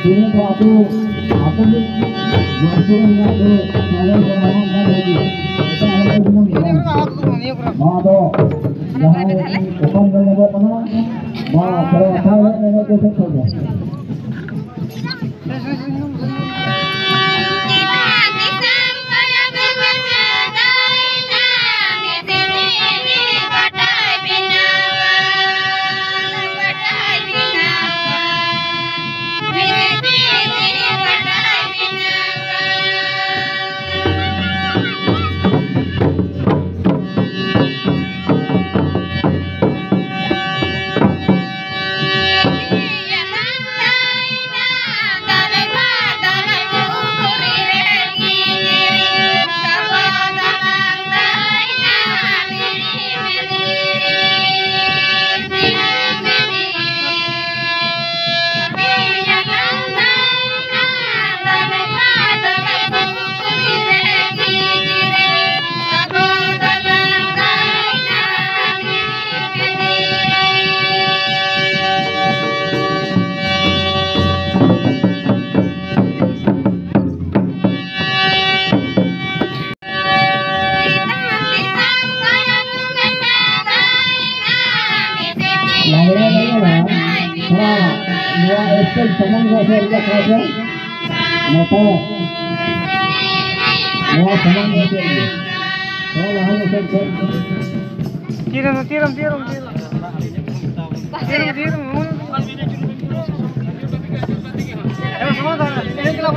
ini tuh aku nih langsung nggak tuh kalau ngomong kan lagi kita ada ngomong ya mau tuh jangan depan dengan buat mana mau kalau saya dengan itu saja. Teman saya lihat saja, mata, teman saya lihat. Kalau hanya saya tiram. Ayo semua, ini kita